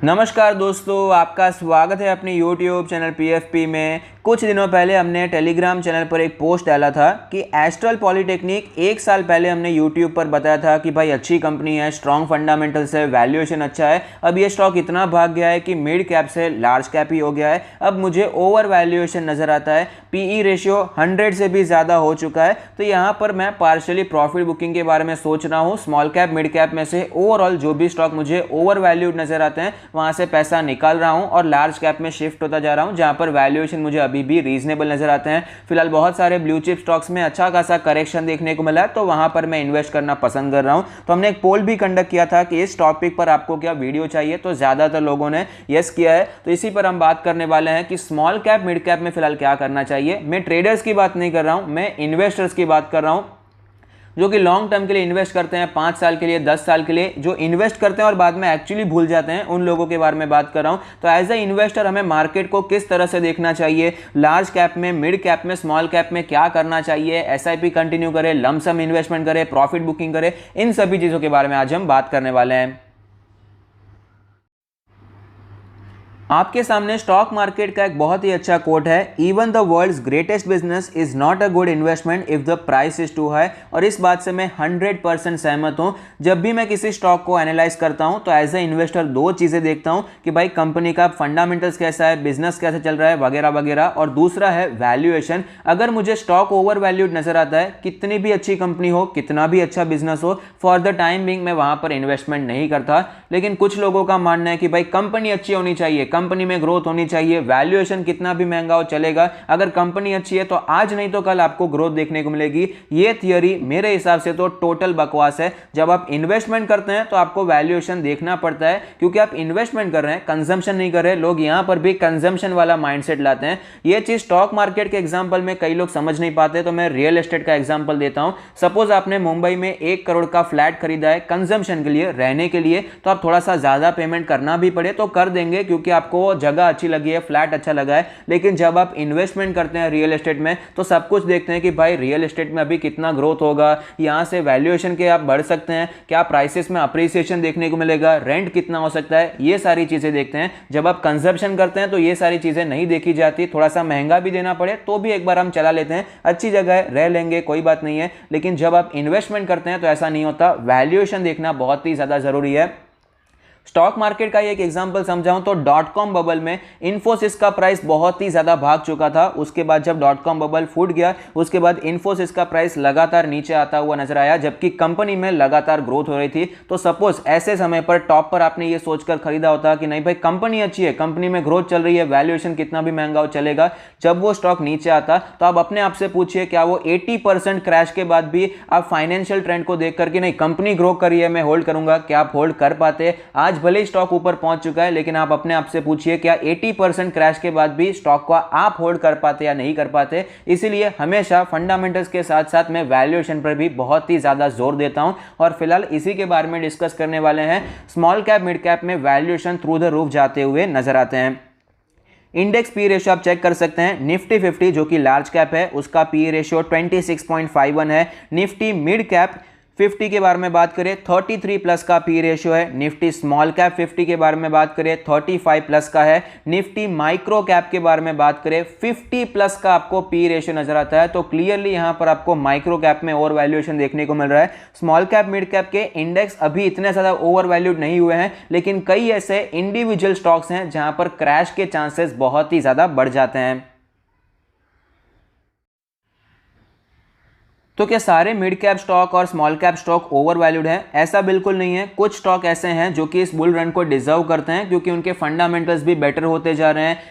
नमस्कार दोस्तों, आपका स्वागत है अपने YouTube चैनल PFP में। कुछ दिनों पहले हमने टेलीग्राम चैनल पर एक पोस्ट डाला था कि एस्ट्रल पॉलीटेक्निक 1 साल पहले हमने YouTube पर बताया था कि भाई अच्छी कंपनी है, स्ट्रॉन्ग फंडामेंटल्स है, वैल्यूएशन अच्छा है। अब ये स्टॉक इतना भाग गया है कि मिड कैप से लार्ज कैप ही हो गया है। अब मुझे ओवर वैल्यूएशन नज़र आता है, PE रेशियो 100 से भी ज़्यादा हो चुका है। तो यहाँ पर मैं पार्शियली प्रॉफिट बुकिंग के बारे में सोच रहा हूँ। स्मॉल कैप मिड कैप में से ओवरऑल जो भी स्टॉक मुझे ओवर वैल्यूड नज़र आते हैं वहाँ से पैसा निकाल रहा हूँ और लार्ज कैप में शिफ्ट होता जा रहा हूँ, जहाँ पर वैल्यूएशन मुझे अभी भी रीजनेबल नजर आते हैं। फिलहाल बहुत सारे ब्लू चिप स्टॉक्स में अच्छा खासा करेक्शन देखने को मिला है, तो वहाँ पर मैं इन्वेस्ट करना पसंद कर रहा हूँ। तो हमने एक पोल भी कंडक्ट किया था कि इस टॉपिक पर आपको क्या वीडियो चाहिए, तो ज़्यादातर लोगों ने यस किया है। तो इसी पर हम बात करने वाले हैं कि स्मॉल कैप मिड कैप में फिलहाल क्या करना चाहिए। मैं ट्रेडर्स की बात नहीं कर रहा हूँ, मैं इन्वेस्टर्स की बात कर रहा हूँ जो कि लॉन्ग टर्म के लिए इन्वेस्ट करते हैं, 5 साल के लिए, 10 साल के लिए, जो इन्वेस्ट करते हैं और बाद में एक्चुअली भूल जाते हैं, उन लोगों के बारे में बात कर रहा हूं। तो एज ए इन्वेस्टर हमें मार्केट को किस तरह से देखना चाहिए, लार्ज कैप में, मिड कैप में, स्मॉल कैप में क्या करना चाहिए, SIP कंटिन्यू करें, लमसम इन्वेस्टमेंट करें, प्रॉफिट बुकिंग करें, इन सभी चीज़ों के बारे में आज हम बात करने वाले हैं। आपके सामने स्टॉक मार्केट का एक बहुत ही अच्छा कोट है, even the world's greatest business is not a good investment if the price is too high. और इस बात से मैं 100% सहमत हूं। जब भी मैं किसी स्टॉक को एनालाइज करता हूं तो एज ए इन्वेस्टर 2 चीजें देखता हूं कि भाई कंपनी का फंडामेंटल्स कैसा है, बिजनेस कैसे चल रहा है, वगैरह वगैरह, और दूसरा है वैल्यूएशन। अगर मुझे स्टॉक ओवर वैल्यूड नजर आता है, कितनी भी अच्छी कंपनी हो, कितना भी अच्छा बिजनेस हो, फॉर द टाइम बिंग मैं वहां पर इन्वेस्टमेंट नहीं करता। लेकिन कुछ लोगों का मानना है कि भाई कंपनी अच्छी होनी चाहिए, कंपनी में ग्रोथ होनी चाहिए, वैल्यूएशन कितना भी महंगा हो चलेगा, अगर कंपनी अच्छी है तो आज नहीं तो कल आपको ग्रोथ देखने को मिलेगी। ये थियरी मेरे हिसाब से तो टोटल बकवास है। जब आप इन्वेस्टमेंट करते हैं तो आपको वैल्यूएशन देखना पड़ता है, क्योंकि आप इन्वेस्टमेंट कर रहे हैं, कंजम्पशन नहीं कर रहे। लोग यहां पर भी कंजम्पशन वाला माइंडसेट लाते हैं। ये चीज स्टॉक मार्केट के एग्जांपल में कई लोग समझ नहीं पाते, तो मैं रियल एस्टेट का एग्जांपल देता हूं। सपोज आपने मुंबई में 1 करोड़ का फ्लैट खरीदा है कंजम्पशन के लिए, रहने के लिए, तो आप थोड़ा सा ज्यादा पेमेंट करना भी पड़े तो कर देंगे, क्योंकि आपको जगह अच्छी लगी है, फ्लैट अच्छा लगा है। लेकिन जब आप इन्वेस्टमेंट करते हैं रियल एस्टेट में तो सब कुछ देखते हैं कि भाई रियल एस्टेट में अभी कितना ग्रोथ होगा, यहां से वैल्यूएशन के आप बढ़ सकते हैं, क्या प्राइसेस में अप्रिसिएशन देखने को मिलेगा, रेंट कितना हो सकता है, ये सारी चीजें देखते हैं। जब आप कंजप्शन करते हैं तो ये सारी चीजें नहीं देखी जाती। थोड़ा सा महंगा भी देना पड़े तो भी एक बार हम चला लेते हैं, अच्छी जगह है, रह लेंगे, कोई बात नहीं है। लेकिन जब आप इन्वेस्टमेंट करते हैं तो ऐसा नहीं होता, वैल्यूएशन देखना बहुत ही ज्यादा जरूरी है। स्टॉक मार्केट का एक एग्जांपल समझाऊं तो .com बबल में इन्फोसिस का प्राइस बहुत ही ज्यादा भाग चुका था। उसके बाद जब .com बबल फूट गया, उसके बाद इन्फोसिस का प्राइस लगातार नीचे आता हुआ नजर आया, जबकि कंपनी में लगातार ग्रोथ हो रही थी। तो सपोज ऐसे समय पर टॉप पर आपने ये सोचकर खरीदा होता कि नहीं भाई कंपनी अच्छी है, कंपनी में ग्रोथ चल रही है, वैल्यूएशन कितना भी महंगा हो चलेगा, जब वो स्टॉक नीचे आता तो आप अपने आप से पूछिए क्या वो 80% क्रैश के बाद भी आप फाइनेंशियल ट्रेंड को देख करके नहीं कंपनी ग्रो करी है, मैं होल्ड करूंगा, क्या आप होल्ड कर पाते? आज भले ही स्टॉक ऊपर पहुंच चुका है, लेकिन आप अपने आप से पूछिए क्या 80% क्रैश के बाद भी स्टॉक को आप होल्ड कर पाते या नहीं कर पाते। इसीलिए हमेशा फंडामेंटल्स के साथ साथ मैं वैल्यूएशन पर भी बहुत ही ज्यादा जोर देता हूं, और फिलहाल इसी के बारे में डिस्कस करने वाले हैं। स्मॉल कैप मिड कैप में वैल्यूएशन थ्रू द रूफ जाते हुए नजर आते हैं। इंडेक्स पी रेशियो आप चेक कर सकते हैं। निफ्टी 50 जो कि लार्ज कैप है, उसका पी रेशियो 26.51 है। निफ्टी मिड कैप 50 के बारे में बात करें 33 प्लस का पी रेशियो है। निफ्टी स्मॉल कैप 50 के बारे में बात करें 35 प्लस का है। निफ्टी माइक्रो कैप के बारे में बात करें 50 प्लस का आपको पी रेशियो नजर आता है। तो क्लियरली यहां पर आपको माइक्रो कैप में ओवर वैल्यूएशन देखने को मिल रहा है। स्मॉल कैप मिड कैप के इंडेक्स अभी इतने ज्यादा ओवर वैल्यूड नहीं हुए हैं, लेकिन कई ऐसे इंडिविजुअल स्टॉक्स हैं जहां पर क्रैश के चांसेस बहुत ही ज्यादा बढ़ जाते हैं। तो क्या सारे मिड कैप स्टॉक और small cap stock over valued हैं? ऐसा बिल्कुल नहीं है। कुछ स्टॉक ऐसे हैं जो कि इस बुल रन को डिजर्व करते हैं, क्योंकि उनके फंडामेंटल्स भी बेटर होते जा रहे हैं,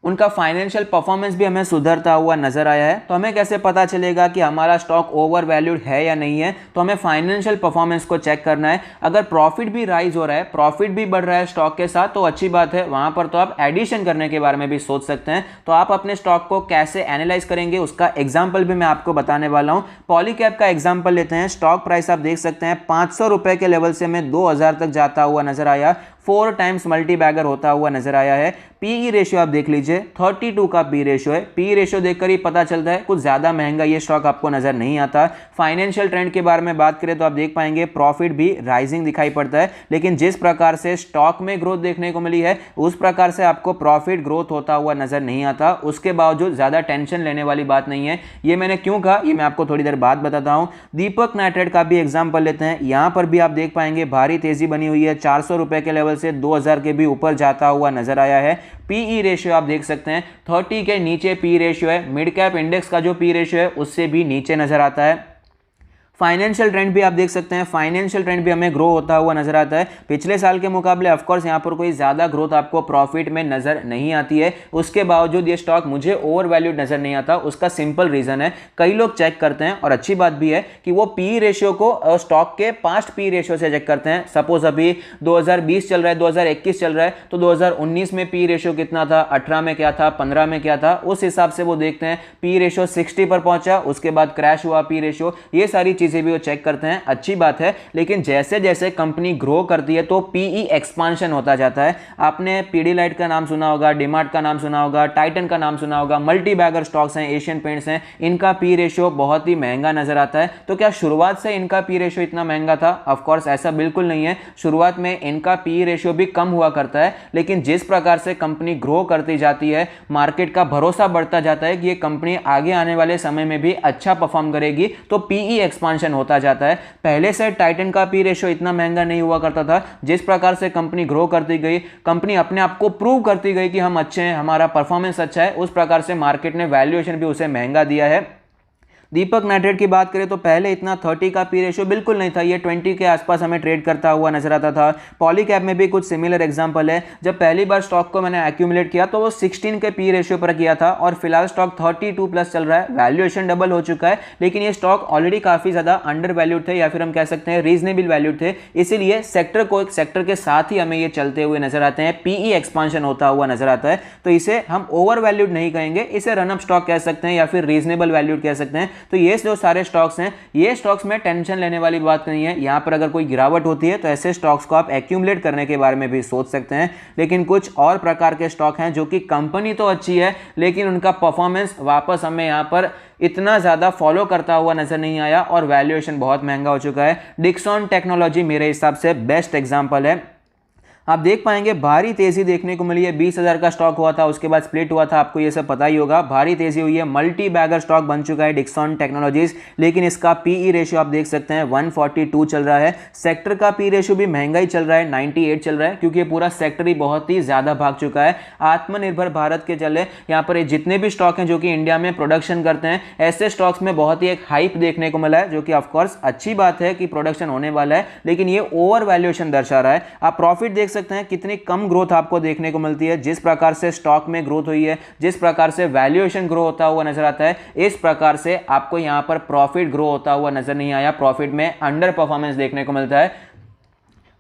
उनका फाइनेंशियल परफॉर्मेंस भी हमें सुधरता हुआ नजर आया है। तो हमें कैसे पता चलेगा कि हमारा स्टॉक ओवर वैल्यूड है या नहीं है? तो हमें फाइनेंशियल परफॉर्मेंस को चेक करना है। अगर प्रॉफिट भी राइज हो रहा है, प्रॉफिट भी बढ़ रहा है स्टॉक के साथ, तो अच्छी बात है, वहां पर तो आप एडिशन करने के बारे में भी सोच सकते हैं। तो आप अपने स्टॉक को कैसे एनालाइज करेंगे उसका एग्जाम्पल भी मैं आपको बताने वाला हूं। पॉलीकैब का एग्जाम्पल लेते हैं। स्टॉक प्राइस आप देख सकते हैं 500 रुपए के लेवल से हमें 2000 तक जाता हुआ नजर आया, 4 टाइम्स मल्टी बैगर होता हुआ नजर आया है। पीई रेशियो आप देख लीजिए लीजिए 32 का पी रेशियो है। पी रेशियो देखकर ही पता चलता है कुछ ज़्यादा महंगा ये स्टॉक आपको नज़र नहीं आता। फाइनेंशियल ट्रेंड के बारे में बात करें तो आप देख पाएंगे प्रॉफिट भी राइजिंग दिखाई पड़ता है, लेकिन जिस प्रकार से स्टॉक में ग्रोथ देखने को मिली है उस प्रकार से आपको प्रॉफिट ग्रोथ होता हुआ नज़र नहीं आता। उसके बावजूद ज़्यादा टेंशन लेने वाली बात नहीं है। ये मैंने क्यों कहा ये मैं आपको थोड़ी देर बाद बताता हूँ। दीपक नाइट्रेट का भी एग्जाम्पल लेते हैं। यहाँ पर भी आप देख पाएंगे भारी तेजी बनी हुई है, 400 रुपए के लेवल से 2000 के भी ऊपर जाता हुआ नजर आया है। पीई रेशियो आप देख सकते हैं 30 के नीचे पी रेशियो है। मिड कैप इंडेक्स का जो पी रेशियो है उससे भी नीचे नजर आता है। फाइनेंशियल ट्रेंड भी आप देख सकते हैं, फाइनेंशियल ट्रेंड भी हमें ग्रो होता हुआ नजर आता है पिछले साल के मुकाबले। ऑफकोर्स यहाँ पर कोई ज़्यादा ग्रोथ आपको प्रॉफिट में नजर नहीं आती है, उसके बावजूद ये स्टॉक मुझे ओवर वैल्यूड नजर नहीं आता। उसका सिंपल रीजन है, कई लोग चेक करते हैं और अच्छी बात भी है कि वो पी रेशियो को स्टॉक के पास्ट पी रेशियो से चेक करते हैं। सपोज अभी 2020 चल रहा है, 2021 चल रहा है, तो 2019 में पी रेशियो कितना था, 18 में क्या था, 15 में क्या था, उस हिसाब से वो देखते हैं। पी रेशियो 60 पर पहुंचा, उसके बाद क्रैश हुआ पी रेशियो, ये सारी चीजें भी वो चेक करते हैं। अच्छी बात है, लेकिन जैसे जैसे कंपनी ग्रो करती है तो पीई एक्सपांशन होता जाता है। आपने पीडीलाइट का नाम सुना होगा, डीमार्ट का नाम सुना होगा, टाइटन का नाम सुना होगा, मल्टी बैगर स्टॉक्स हैं, एशियन पेंट्स हैं, इनका पी रेशियो बहुत ही महंगा नजर आता है। तो क्या शुरुआत से इनका पी रेशियो इतना महंगा था? ऑफ कोर्स ऐसा बिल्कुल नहीं है। शुरुआत में इनका पी रेशियो भी कम हुआ करता है, लेकिन जिस प्रकार से कंपनी ग्रो करती जाती है, मार्केट का भरोसा बढ़ता जाता है कि ये कंपनी आगे आने वाले समय में भी अच्छा परफॉर्म करेगी, तो पीई एक्सपांशन होता जाता है। पहले से टाइटन का पी रेशियो इतना महंगा नहीं हुआ करता था। जिस प्रकार से कंपनी ग्रो करती गई, कंपनी अपने आप को प्रूव करती गई कि हम अच्छे हैं, हमारा परफॉर्मेंस अच्छा है, उस प्रकार से मार्केट ने वैल्यूएशन भी उसे महंगा दिया है। दीपक नाइट्रेट की बात करें तो पहले इतना 30 का पी रेशियो बिल्कुल नहीं था, ये 20 के आसपास हमें ट्रेड करता हुआ नजर आता था। पॉलीकैब में भी कुछ सिमिलर एग्जांपल है। जब पहली बार स्टॉक को मैंने एक्यूमुलेट किया तो वो 16 के पी रेशियो पर किया था और फिलहाल स्टॉक 32 प्लस चल रहा है। वैल्यूएशन डबल हो चुका है, लेकिन ये स्टॉक ऑलरेडी काफी ज्यादा अंडर वैल्यूड थे, या फिर हम कह सकते हैं रीजनेबल वैल्यूड थे। इसीलिए सेक्टर को एक सेक्टर के साथ ही हमें ये चलते हुए नजर आते हैं, पीई एक्सपांशन होता हुआ नजर आता है। तो इसे हम ओवर वैल्यूड नहीं कहेंगे, इसे रन अप स्टॉक कह सकते हैं या फिर रीजनेबल वैल्यूड कह सकते हैं। तो ये जो सारे स्टॉक्स हैं, ये स्टॉक्स में टेंशन लेने वाली बात नहीं है। यहां पर अगर कोई गिरावट होती है तो ऐसे स्टॉक्स को आप एक्यूमुलेट करने के बारे में भी सोच सकते हैं। लेकिन कुछ और प्रकार के स्टॉक हैं जो कि कंपनी तो अच्छी है, लेकिन उनका परफॉर्मेंस वापस हमें यहां पर इतना ज्यादा फॉलो करता हुआ नजर नहीं आया और वैल्यूएशन बहुत महंगा हो चुका है। डिक्सन टेक्नोलॉजी मेरे हिसाब से बेस्ट एग्जांपल है। आप देख पाएंगे भारी तेजी देखने को मिली है। 20,000 का स्टॉक हुआ था, उसके बाद स्प्लिट हुआ था, आपको ये सब पता ही होगा। भारी तेजी हुई है, मल्टी बैगर स्टॉक बन चुका है डिक्सन टेक्नोलॉजीज, लेकिन इसका पीई रेशियो आप देख सकते हैं 142 चल रहा है। सेक्टर का पी रेशियो भी महंगा ही चल रहा है, 98 चल रहा है, क्योंकि पूरा सेक्टर ही बहुत ही ज्यादा भाग चुका है। आत्मनिर्भर भारत के चले यहाँ पर जितने भी स्टॉक हैं जो कि इंडिया में प्रोडक्शन करते हैं, ऐसे स्टॉक्स में बहुत ही एक हाइप देखने को मिला है, जो कि ऑफकोर्स अच्छी बात है कि प्रोडक्शन होने वाला है, लेकिन ये ओवर वैल्यूएशन दर्शा रहा है। आप प्रॉफिट देख सकते हैं कितनी कम ग्रोथ आपको देखने को मिलती है। जिस प्रकार से स्टॉक में ग्रोथ हुई है, जिस प्रकार से वैल्यूएशन ग्रो होता हुआ नजर आता है, इस प्रकार से आपको यहां पर प्रॉफिट ग्रो होता हुआ नजर नहीं आया। प्रॉफिट में अंडर परफॉर्मेंस देखने को मिलता है।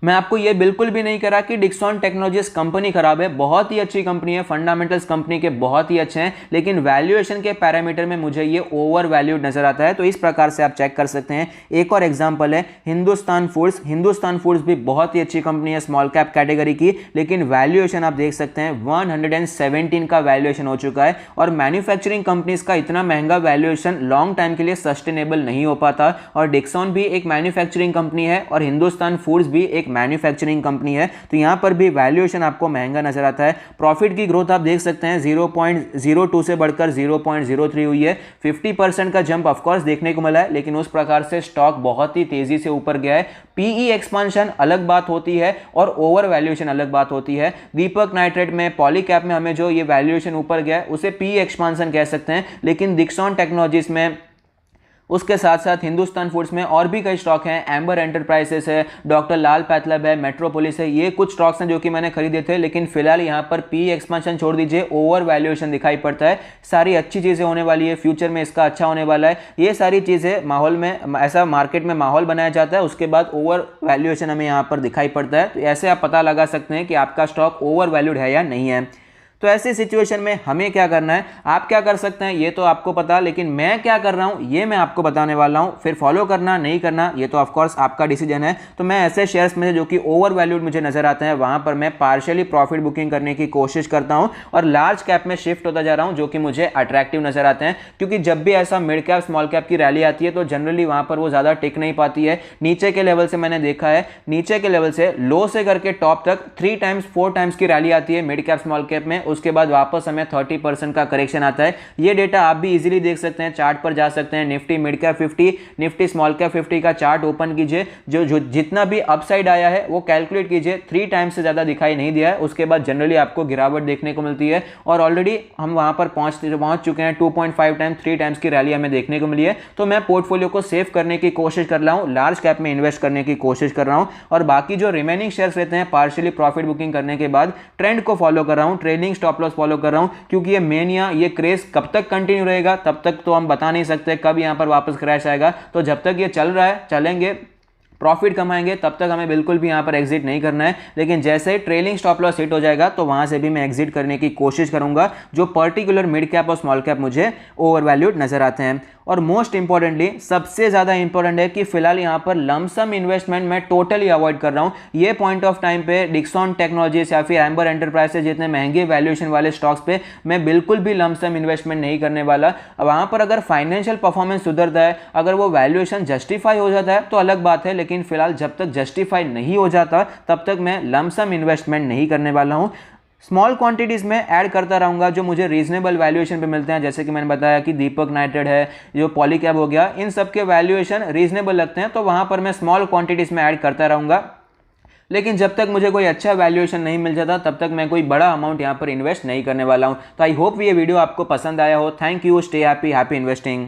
मैं आपको ये बिल्कुल भी नहीं करा कि डिक्सन टेक्नोलॉजीज कंपनी खराब है, बहुत ही अच्छी कंपनी है, फंडामेंटल्स कंपनी के बहुत ही अच्छे हैं, लेकिन वैल्यूएशन के पैरामीटर में मुझे ये ओवर वैल्यूड नजर आता है। तो इस प्रकार से आप चेक कर सकते हैं। एक और एग्जांपल है हिंदुस्तान फूड्स। हिंदुस्तान फूड्स भी बहुत ही अच्छी कंपनी है स्मॉल कैप कैटेगरी की, लेकिन वैल्यूएशन आप देख सकते हैं 117 का वैल्यूएशन हो चुका है। और मैन्युफैक्चरिंग कंपनीज का इतना महंगा वैल्यूएशन लॉन्ग टाइम के लिए सस्टेनेबल नहीं हो पाता। और डिक्सन भी एक मैन्युफैक्चरिंग कंपनी है और हिंदुस्तान फूड्स भी एक मैन्युफैक्चरिंग कंपनी है, तो यहां पर भी वैल्यूएशन आपको महंगा नजर आता है। प्रॉफिट की ग्रोथ आप देख सकते हैं 0.02 से बढ़कर 0.03 हुई है। 50% का जंप ऑफकोर्स देखने को मिला है, लेकिन उस प्रकार से स्टॉक बहुत ही तेजी से ऊपर गया है। पीई एक्सपांशन अलग बात होती है और ओवर वैल्यूएशन अलग बात होती है। दीपक नाइट्रेट में, पॉलीकैप में हमें जो ये वैल्यूएशन ऊपर गया है उसे पीई एक्सपांशन कह सकते हैं, लेकिन डिक्सन टेक्नोलॉजीज में, उसके साथ साथ हिंदुस्तान फूड्स में और भी कई स्टॉक हैं। एम्बर एंटरप्राइजेस है, डॉक्टर लाल पैथलैब है, मेट्रोपोलिस है, ये कुछ स्टॉक्स हैं जो कि मैंने खरीदे थे, लेकिन फिलहाल यहाँ पर पी एक्सपेंशन छोड़ दीजिए, ओवर वैल्यूएशन दिखाई पड़ता है। सारी अच्छी चीज़ें होने वाली है, फ्यूचर में इसका अच्छा होने वाला है, ये सारी चीज़ें माहौल में, ऐसा मार्केट में माहौल बनाया जाता है, उसके बाद ओवर वैल्यूएशन हमें यहाँ पर दिखाई पड़ता है। तो ऐसे आप पता लगा सकते हैं कि आपका स्टॉक ओवर वैल्यूड है या नहीं है। तो ऐसी सिचुएशन में हमें क्या करना है, आप क्या कर सकते हैं ये तो आपको पता, लेकिन मैं क्या कर रहा हूं ये मैं आपको बताने वाला हूं। फिर फॉलो करना नहीं करना ये तो ऑफकोर्स आपका डिसीजन है। तो मैं ऐसे शेयर्स में जो कि ओवर वैल्यूड मुझे नजर आते हैं वहां पर मैं पार्शियली प्रॉफिट बुकिंग करने की कोशिश करता हूं और लार्ज कैप में शिफ्ट होता जा रहा हूं जो कि मुझे अट्रैक्टिव नजर आते हैं। क्योंकि जब भी ऐसा मिड कैप स्मॉल कैप की रैली आती है तो जनरली वहां पर वो ज्यादा टिक नहीं पाती है। नीचे के लेवल से मैंने देखा है, नीचे के लेवल से लो से करके टॉप तक 3 टाइम्स 4 टाइम्स की रैली आती है मिड कैप स्मॉल कैप में, उसके बाद वापस हमें 30% का करेक्शन आता है। ये डेटा आप भी इजीली देख सकते हैं, चार्ट पर जा सकते हैं, Nifty mid cap 50, Nifty small cap 50 का चार्ट ओपन कीजिए, जो जितना भी अपसाइड आया है वो कैलकुलेट कीजिए, 3 टाइम्स से ज्यादा दिखाई नहीं दिया है, उसके बाद जनरली आपको गिरावट देखने को मिलती है और ऑलरेडी हम वहां पर पहुंच चुके हैं। 2.5 टाइम्स 3 टाइम्स की रैली हमें देखने को मिली है। तो मैं पोर्टफोलियो को सेव करने की कोशिश कर रहा हूं, लार्ज कैप में इन्वेस्ट करने की कोशिश कर रहा हूं और बाकी जो रिमेनिंग शेयर्स रहते हैं पार्शियली प्रॉफिट बुकिंग करने के बाद ट्रेंड को फॉलो कर रहा हूं, ट्रेडिंग स्टॉप लॉस फॉलो कर रहा हूं। क्योंकि ये मेनिया, ये क्रेज कब तक कंटिन्यू रहेगा तब तक तो हम बता नहीं सकते कब यहां पर वापस क्रैश आएगा। तो जब तक ये चल रहा है, चलेंगे, प्रॉफिट कमाएंगे, तब तक हमें बिल्कुल भी यहां पर एग्जिट नहीं करना है। लेकिन जैसे ही ट्रेलिंग स्टॉप लॉस हिट हो जाएगा तो वहां से भी मैं एग्जिट करने की कोशिश करूंगा जो पर्टिकुलर मिड कैप और स्मॉल कैप मुझे ओवर वैल्यूड नजर आते हैं। और मोस्ट इंपॉर्टेंटली सबसे ज्यादा इंपॉर्टेंट है कि फिलहाल यहां पर लमसम इन्वेस्टमेंट मैं टोटली अवॉइड कर रहा हूं। ये पॉइंट ऑफ टाइम पे डिक्सन टेक्नोलॉजीज या फिर एम्बर एंटरप्राइजेज जितने महंगे वैल्यूएशन वाले स्टॉक्स पे मैं बिल्कुल भी लमसम इन्वेस्टमेंट नहीं करने वाला। वहां पर अगर फाइनेंशियल परफॉर्मेंस सुधरता है, अगर वो वैल्यूएशन जस्टिफाई हो जाता है तो अलग बात है, लेकिन फिलहाल जब तक जस्टिफाई नहीं हो जाता तब तक मैं लमसम इन्वेस्टमेंट नहीं करने वाला हूं। स्मॉल क्वांटिटीज में ऐड करता रहूंगा जो मुझे रीजनेबल वैल्यूएशन पे मिलते हैं, जैसे कि मैंने बताया कि दीपक नाइट्रेट है, जो पॉलीकैब हो गया, इन सब के वैल्यूएशन रीजनेबल लगते हैं तो वहां पर मैं स्मॉल क्वांटिटीज में ऐड करता रहूंगा। लेकिन जब तक मुझे कोई अच्छा वैल्यूएशन नहीं मिल जाता तब तक मैं कोई बड़ा अमाउंट यहां पर इन्वेस्ट नहीं करने वाला हूं। तो आई होप ये वीडियो आपको पसंद आया हो। Thank you, stay happy, happy investing.